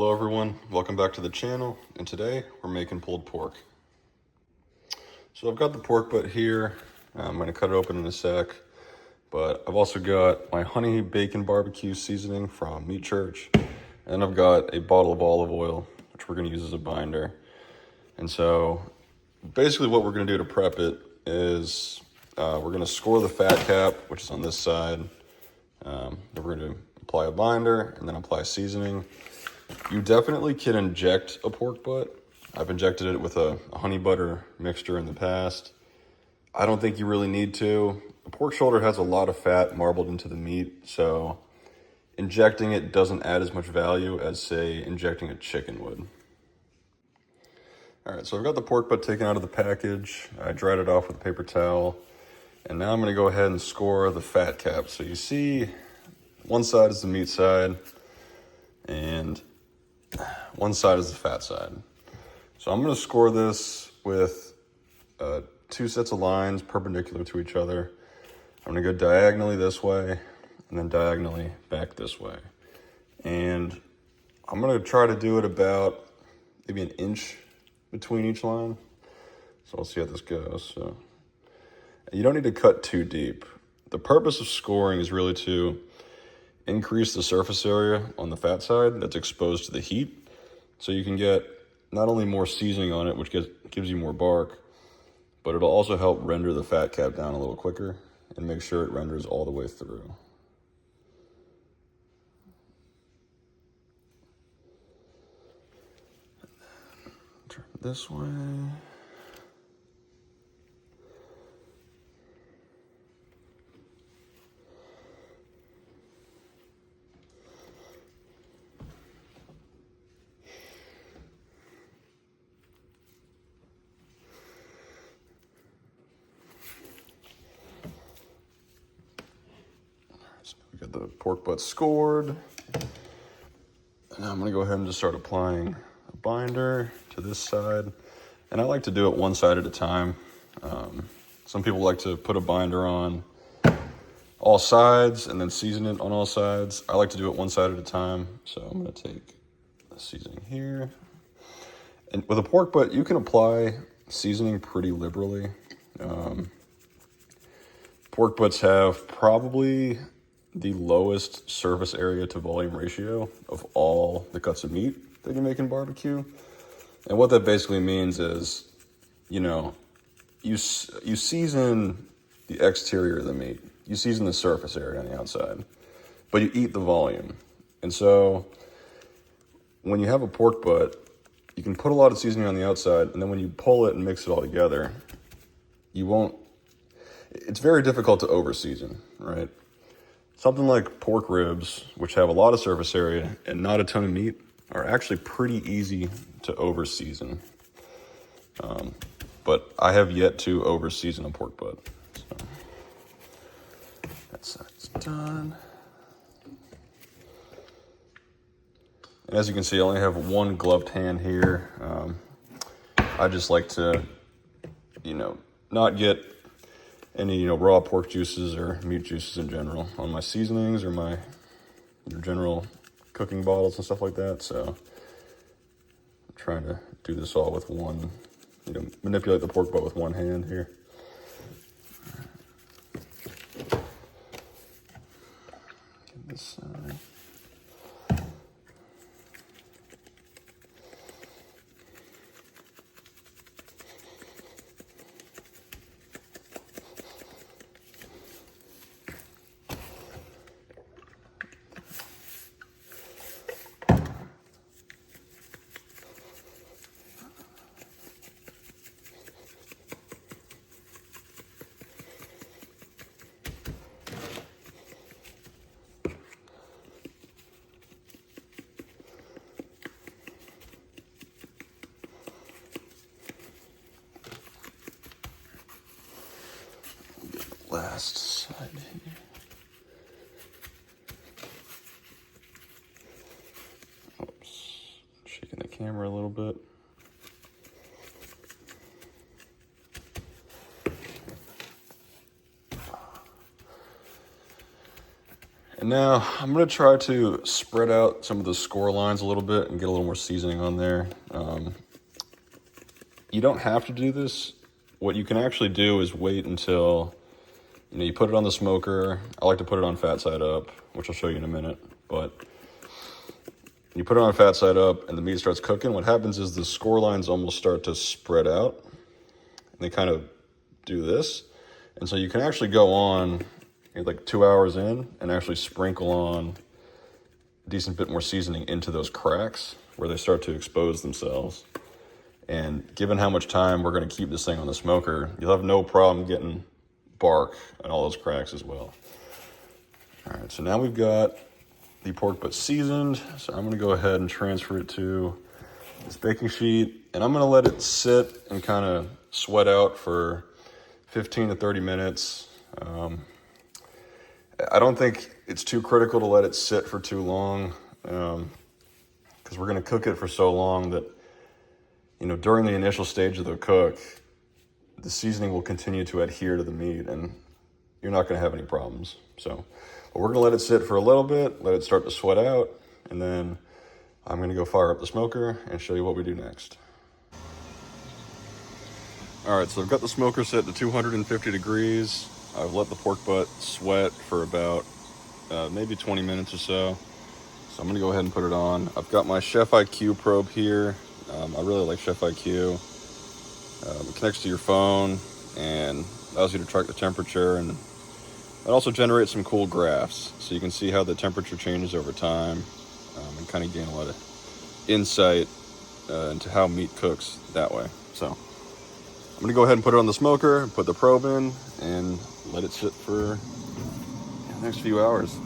Hello everyone, welcome back to the channel, and today we're making pulled pork. So I've got the pork butt here. I'm going to cut it open in a sec, but I've also got my honey bacon barbecue seasoning from Meat Church, and I've got a bottle of olive oil, which we're going to use as a binder. And so basically what we're going to do to prep it is we're going to score the fat cap, which is on this side. Then we're going to apply a binder and then apply seasoning. You definitely can inject a pork butt. I've injected it with a honey butter mixture in the past. I don't think you really need to. The pork shoulder has a lot of fat marbled into the meat, so injecting it doesn't add as much value as, say, injecting a chicken would. All right, so I've got the pork butt taken out of the package. I dried it off with a paper towel. And now I'm gonna go ahead and score the fat cap. So you see one side is the meat side and one side is the fat side. So I'm going to score this with 2 sets of lines perpendicular to each other. I'm going to go diagonally this way and then diagonally back this way. And I'm going to try to do it about maybe 1 inch between each line. So we'll see how this goes. So you don't need to cut too deep. The purpose of scoring is really to increase the surface area on the fat side that's exposed to the heat, so you can get not only more seasoning on it, which gives you more bark, but it'll also help render the fat cap down a little quicker and make sure it renders all the way through. Turn it this way. So we got the pork butt scored. Now I'm gonna go ahead and just start applying a binder to this side. And I like to do it one side at a time. Some people like to put a binder on all sides and then season it on all sides. I like to do it one side at a time. So I'm gonna take the seasoning here. And with a pork butt, you can apply seasoning pretty liberally. Pork butts have probably the lowest surface area to volume ratio of all the cuts of meat that you make in barbecue. And what that basically means is, you season the exterior of the meat. You season the surface area on the outside, but you eat the volume. And so when you have a pork butt, you can put a lot of seasoning on the outside, and then when you pull it and mix it all together, it's very difficult to over-season, right? Something like pork ribs, which have a lot of surface area and not a ton of meat, are actually pretty easy to over-season. But I have yet to over-season a pork butt. So that side's done. And as you can see, I only have one gloved hand here. I just like to, not get any, raw pork juices or meat juices in general on my seasonings or my general cooking bottles and stuff like that. So I'm trying to do this all with one, manipulate the pork butt with one hand here. Get this side. Last side here. Oops, shaking the camera a little bit. And now I'm gonna try to spread out some of the score lines a little bit and get a little more seasoning on there. You don't have to do this. What you can actually do is wait until, you put it on the smoker. I like to put it on fat side up, which I'll show you in a minute. But you put it on fat side up and the meat starts cooking. What happens is the score lines almost start to spread out. And they kind of do this. And so you can actually go on like 2 hours in and actually sprinkle on a decent bit more seasoning into those cracks where they start to expose themselves. And given how much time we're going to keep this thing on the smoker, you'll have no problem getting bark and all those cracks as well. All right, so now we've got the pork butt seasoned. So I'm going to go ahead and transfer it to this baking sheet, and I'm going to let it sit and kind of sweat out for 15 to 30 minutes. I don't think it's too critical to let it sit for too long, because we're going to cook it for so long that, during the initial stage of the cook, the seasoning will continue to adhere to the meat and you're not going to have any problems. So we're going to let it sit for a little bit, let it start to sweat out, and then I'm going to go fire up the smoker and show you what we do next. All right, so I've got the smoker set to 250 degrees. I've let the pork butt sweat for about maybe 20 minutes or so. So I'm going to go ahead and put it on. I've got my Chef IQ probe here. I really like Chef IQ. It connects to your phone and allows you to track the temperature, and it also generates some cool graphs so you can see how the temperature changes over time, and kind of gain a lot of insight into how meat cooks that way. So I'm gonna go ahead and put it on the smoker, put the probe in, and let it sit for the next few hours.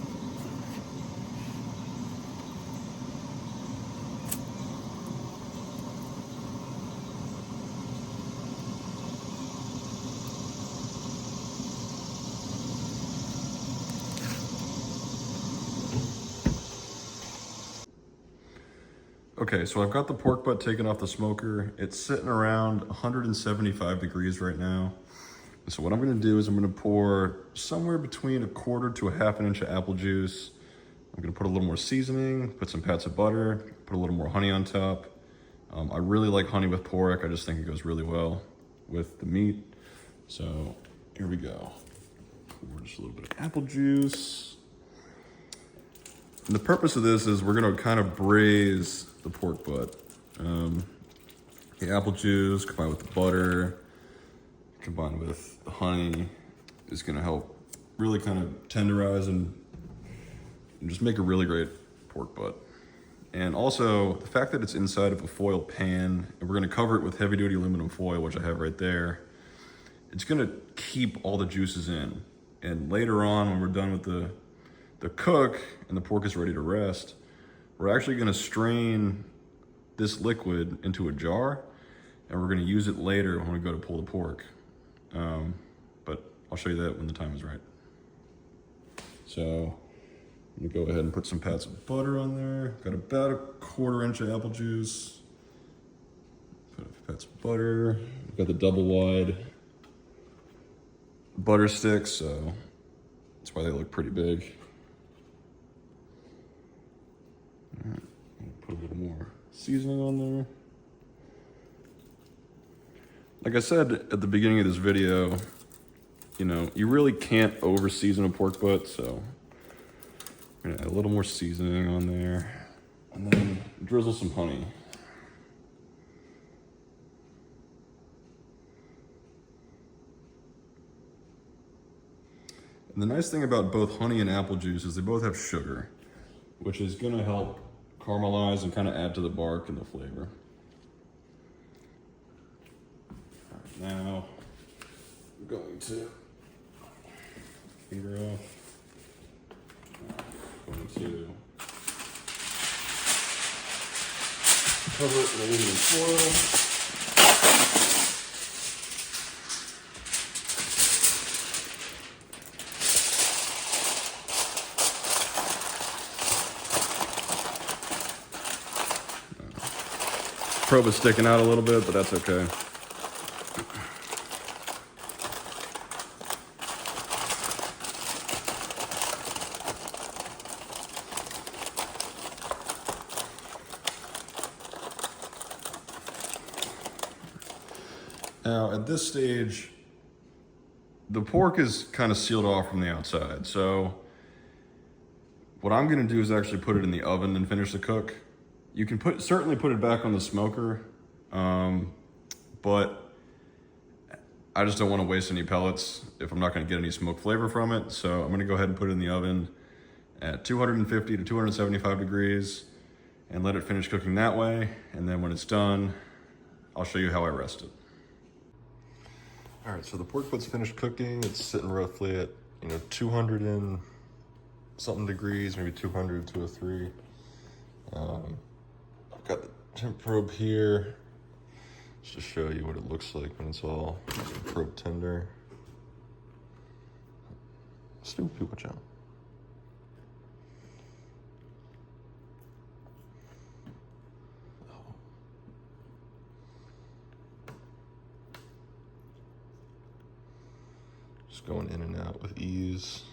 Okay, so I've got the pork butt taken off the smoker. It's sitting around 175 degrees right now. So what I'm gonna do is I'm gonna pour somewhere between 1/4 to 1/2 inch of apple juice. I'm gonna put a little more seasoning, put some pats of butter, put a little more honey on top. I really like honey with pork. I just think it goes really well with the meat. So here we go. Pour just a little bit of apple juice. And the purpose of this is we're gonna kind of braise the pork butt. The apple juice combined with the butter, combined with the honey, is gonna help really kind of tenderize and just make a really great pork butt. And also the fact that it's inside of a foil pan, and we're gonna cover it with heavy duty aluminum foil, which I have right there, it's gonna keep all the juices in. And later on, when we're done with the cook and the pork is ready to rest, we're actually gonna strain this liquid into a jar, and we're gonna use it later when we go to pull the pork. But I'll show you that when the time is right. So I'm gonna go ahead and put some pats of butter on there. Got about 1/4 inch of apple juice. Put a pats of butter. Got the double wide butter sticks, so that's why they look pretty big. All right, put a little more seasoning on there. Like I said at the beginning of this video, you really can't over season a pork butt, so I'm gonna add a little more seasoning on there, and then drizzle some honey. And the nice thing about both honey and apple juice is they both have sugar, which is gonna help caramelize and kind of add to the bark and the flavor. All right, now I'm going to finger off. I'm going to cover it with aluminum foil. Probe is sticking out a little bit, but that's okay. Now, at this stage, the pork is kind of sealed off from the outside. So what I'm gonna do is actually put it in the oven and finish the cook. You can certainly put it back on the smoker, but I just don't want to waste any pellets if I'm not going to get any smoke flavor from it. So I'm going to go ahead and put it in the oven at 250 to 275 degrees and let it finish cooking that way. And then when it's done, I'll show you how I rest it. All right, so the pork butt's finished cooking. It's sitting roughly at 200 and something degrees, maybe 200, 203. I've got the temp probe here. Just to show you what it looks like when it's all probe tender. Snoopy, watch out. Just going in and out with ease.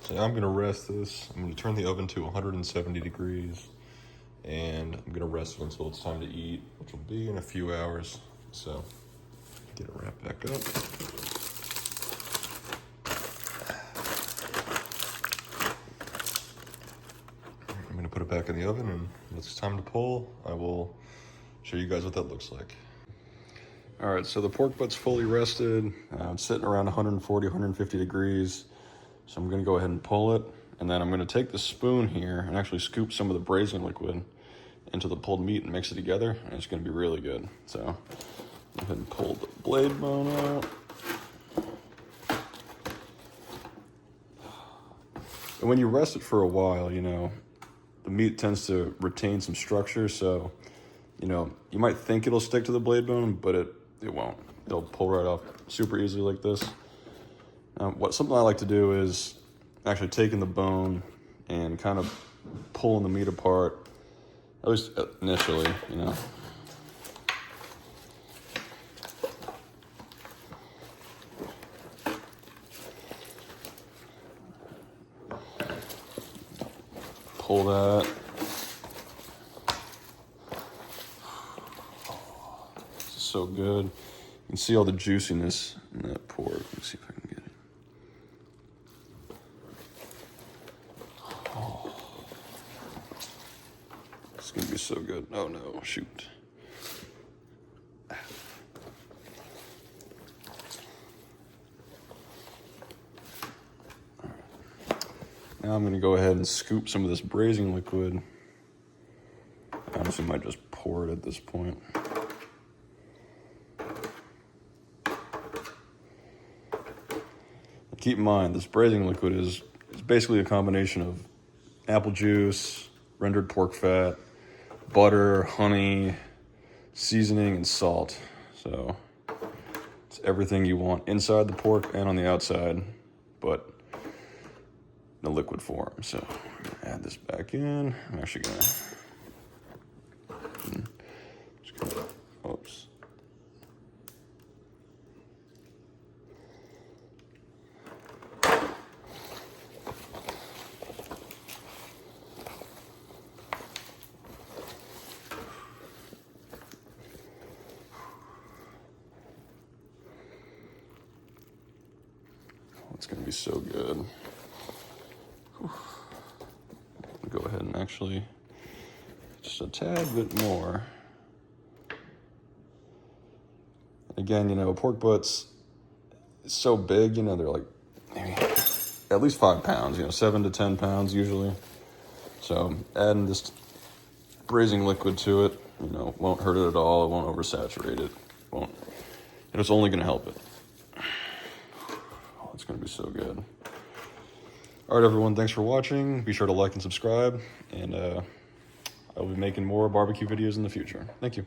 So I'm gonna rest this. I'm gonna turn the oven to 170 degrees. And I'm gonna rest it until it's time to eat, which will be in a few hours. So, get it wrapped back up. I'm gonna put it back in the oven, and when it's time to pull, I will show you guys what that looks like. All right, so the pork butt's fully rested. It's sitting around 140, 150 degrees. So I'm gonna go ahead and pull it. And then I'm gonna take the spoon here and actually scoop some of the braising liquid into the pulled meat and mix it together, and it's gonna be really good. So go ahead and pull the blade bone out. And when you rest it for a while, the meat tends to retain some structure, so you might think it'll stick to the blade bone, but it won't. It'll pull right off super easily like this. Something I like to do is actually taking the bone and kind of pulling the meat apart, at least initially, Pull that. This is so good. You can see all the juiciness in that pork. Let me see if I can get it. It's gonna be so good. Oh no, shoot. Now I'm gonna go ahead and scoop some of this braising liquid. I honestly might just pour it at this point. Keep in mind, this braising liquid is basically a combination of apple juice, rendered pork fat, butter, honey, seasoning, and salt. So it's everything you want inside the pork and on the outside, but in a liquid form. So I'm gonna add this back in. I'm actually gonna, oops. It's gonna be so good. Go ahead and actually just a tad bit more. Again, pork butts, it's so big, they're like maybe at least 5 pounds, 7 to 10 pounds usually. So adding this braising liquid to it, won't hurt it at all. It won't oversaturate it. It's only gonna help it. It's gonna be so good. All right, everyone, thanks for watching. Be sure to like and subscribe, and I will be making more barbecue videos in the future. Thank you.